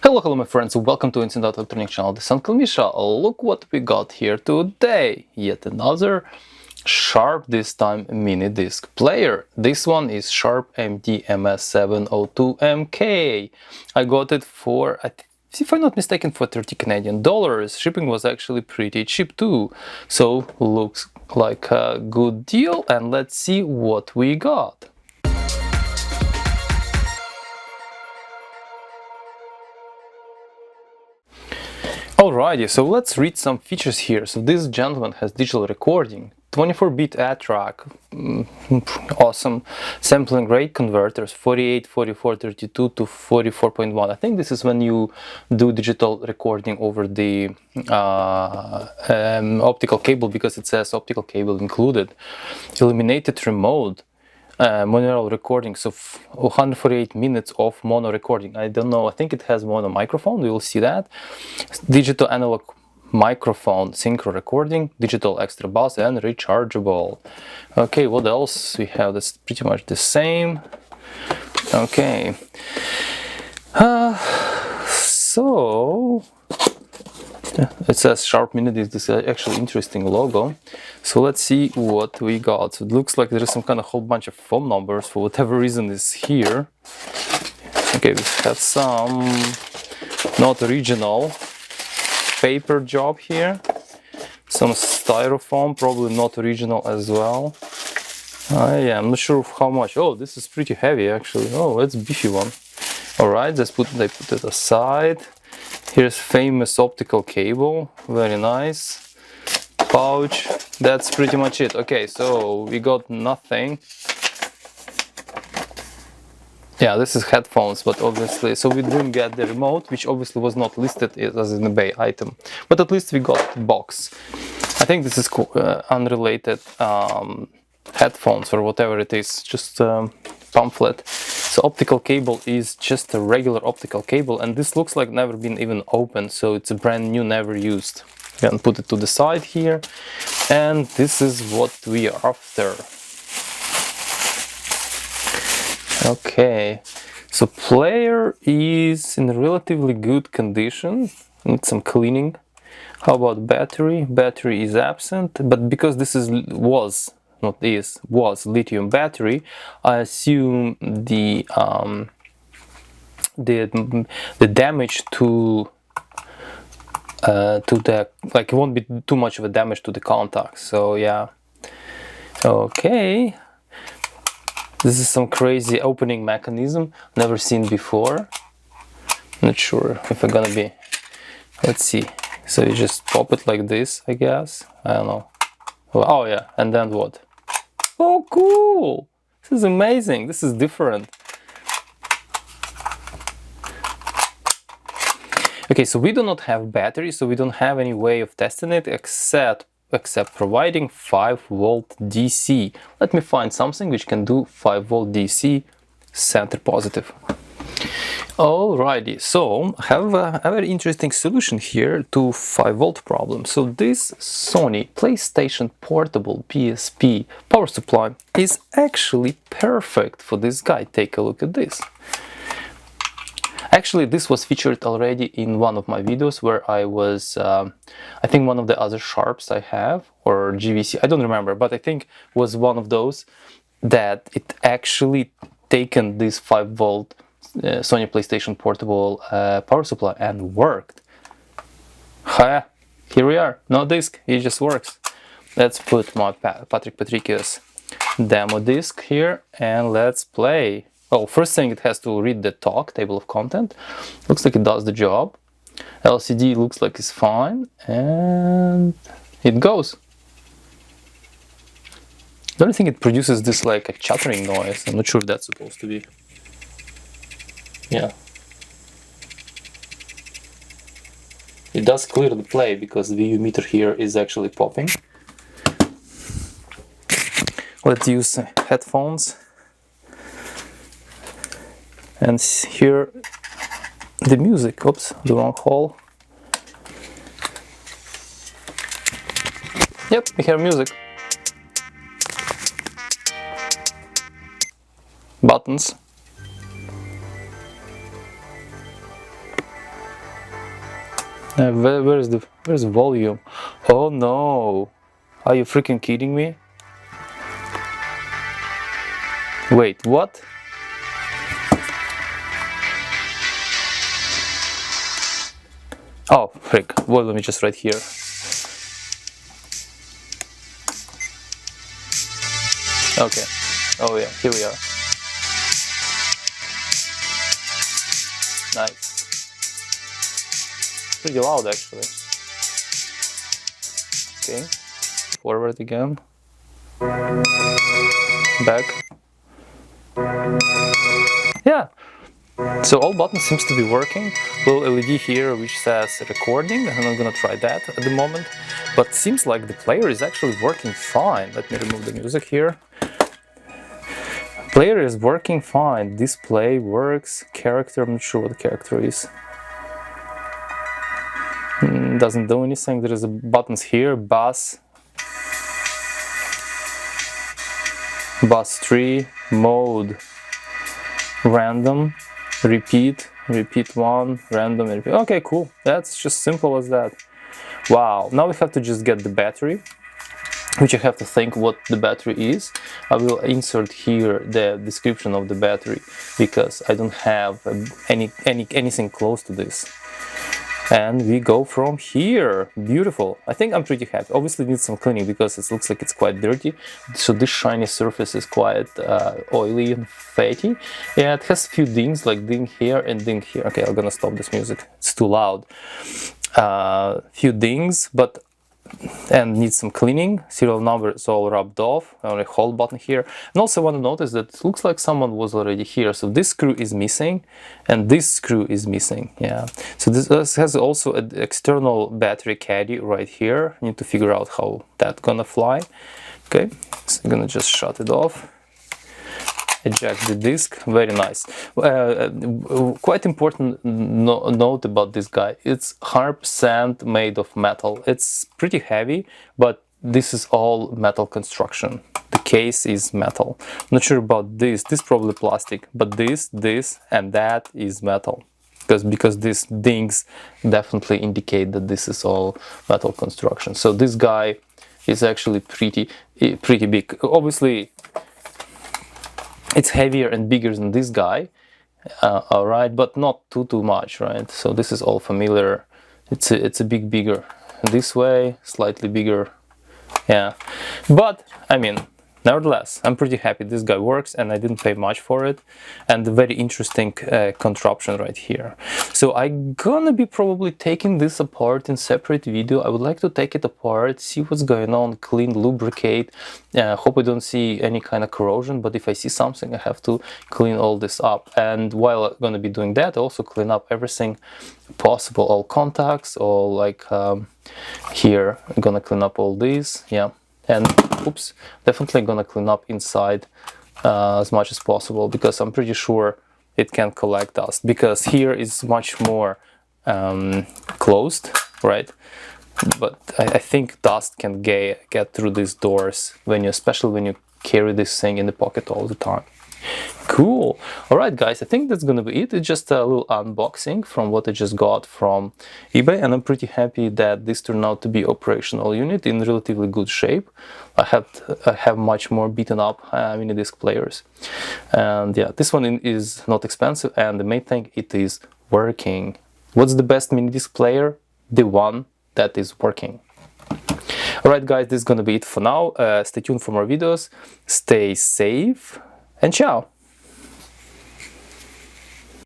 Hello my friends, welcome to Instant Electronic channel. This is Uncle Misha. Look what we got here today. Yet another Sharp, this time mini disc player. This one is Sharp MD-MS702 MK. I got it for, if I'm not mistaken, for 30 Canadian dollars. Shipping was actually pretty cheap too. So looks like a good deal, and let's see what we got. Alrighty, so let's read some features here. So this gentleman has digital recording, 24-bit add track, awesome sampling rate converters, 48, 44, 32 to 44.1. I think this is when you do digital recording over the optical cable, because it says optical cable included. Illuminated remote. Monaural recording, so 148 minutes of mono recording. I don't know, I think it has mono microphone, we will see that. Digital analog microphone, synchro recording, digital extra bass, and rechargeable. Okay, what else we have? That's pretty much the same. Okay, so it says Sharp MInidisc. This is actually interesting logo. So let's see what we got. So it looks like there is some kind of whole bunch of phone numbers for whatever reason is here. Okay, we have some not original paper job here. Some styrofoam, probably not original as well. Yeah, I'm not sure how much. Oh, this is pretty heavy actually. Oh, it's a beefy one. Alright, they put it aside. Here's famous optical cable, very nice. Pouch, that's pretty much it. Okay, so we got nothing. Yeah, this is headphones, but obviously, so we didn't get the remote, which obviously was not listed as an eBay item. But at least we got the box. I think this is unrelated headphones or whatever it is, just pamphlet. So optical cable is just a regular optical cable, and this looks like never been even opened, so it's a brand new, never used. We can put it to the side here, and this is what we are after. Okay, so player is in relatively good condition, needs some cleaning. How about battery? Battery is absent, but because this was lithium battery, I assume the damage to the, like, it won't be too much of a damage to the contacts. So yeah, okay, this is some crazy opening mechanism, never seen before. Not sure if I'm gonna be, let's see. So you just pop it like this, I guess. I don't know. Oh yeah, and then what? Oh, cool! This is amazing. This is different. Okay, so we do not have battery, so we don't have any way of testing it except providing 5-volt DC. Let me find something which can do 5-volt DC center positive. Alrighty, so I have a very interesting solution here to 5-volt problem. So this Sony PlayStation Portable PSP power supply is actually perfect for this guy. Take a look at this. Actually, this was featured already in one of my videos where I was, I think one of the other Sharps I have, or GVC, I don't remember, but I think was one of those that it actually taken this 5-volt Sony PlayStation Portable power supply and worked. Here we are, no disc, it just works. Let's put my Patrick Patricius demo disc here and let's play. Oh, first thing, it has to read the talk, table of content. Looks like it does the job. LCD looks like it's fine, and it goes. The only thing, it produces this like a chattering noise. I'm not sure if that's supposed to be. Yeah. It does clear the play because the VU meter here is actually popping. Let's use headphones. And hear the music. Oops, the wrong hole. Yep, we hear music. Buttons. Where's the volume? Oh no! Are you freaking kidding me? Wait, what? Oh, frick. Volume is just right here. Okay. Oh yeah, here we are. Nice. Pretty loud actually. Okay. Forward again. Back. Yeah. So all buttons seems to be working. Little LED here which says recording, and I'm gonna try that at the moment. But seems like the player is actually working fine. Let me remove the music here. Player is working fine. Display works. Character, I'm not sure what the character is. Doesn't do anything. There is a buttons here. Bass 3, mode, random, repeat 1, random, repeat. Okay, cool. That's just simple as that. Wow. Now we have to just get the battery, which I have to think what the battery is. I will insert here the description of the battery because I don't have anything close to this. And we go from here. Beautiful. I think I'm pretty happy. Obviously needs some cleaning because it looks like it's quite dirty. So this shiny surface is quite oily and fatty. Yeah, it has a few dings, like ding here and ding here. Okay, I'm gonna stop this music. It's too loud. Few dings, but and needs some cleaning. Serial number is all rubbed off. Only hold button here. And also want to notice that it looks like someone was already here. So this screw is missing and this screw is missing. Yeah. So this has also an external battery caddy right here. I need to figure out how that's gonna fly. Okay. So I'm gonna just shut it off. Eject the disc. Very nice. Quite important note about this guy. It's 100% made of metal. It's pretty heavy, but this is all metal construction. The case is metal. Not sure about this. This is probably plastic, but this, and that is metal. Because these dings definitely indicate that this is all metal construction. So this guy is actually pretty big. Obviously, it's heavier and bigger than this guy, all right, but not too much, right? So this is all familiar. It's a bit bigger this way, slightly bigger, yeah. But I mean, nevertheless, I'm pretty happy this guy works, and I didn't pay much for it. And a very interesting contraption right here. So I'm gonna be probably taking this apart in separate video. I would like to take it apart, see what's going on, clean, lubricate. Hope I don't see any kind of corrosion, but if I see something, I have to clean all this up. And while I'm gonna be doing that, I also clean up everything possible, all contacts, all like here. I'm gonna clean up all these, yeah. And oops, definitely gonna clean up inside as much as possible, because I'm pretty sure it can collect dust, because here is much more closed, right? But I think dust can get through these doors especially when you carry this thing in the pocket all the time. Cool. All right, guys, I think that's gonna be it. It's just a little unboxing from what I just got from eBay, and I'm pretty happy that this turned out to be operational unit in relatively good shape. I have much more beaten up MInidisc players, and yeah, this one is not expensive, and the main thing, it is working. What's the best MInidisc player? The one that is working. Alright, guys, this is gonna be it for now. Stay tuned for more videos, stay safe, and ciao!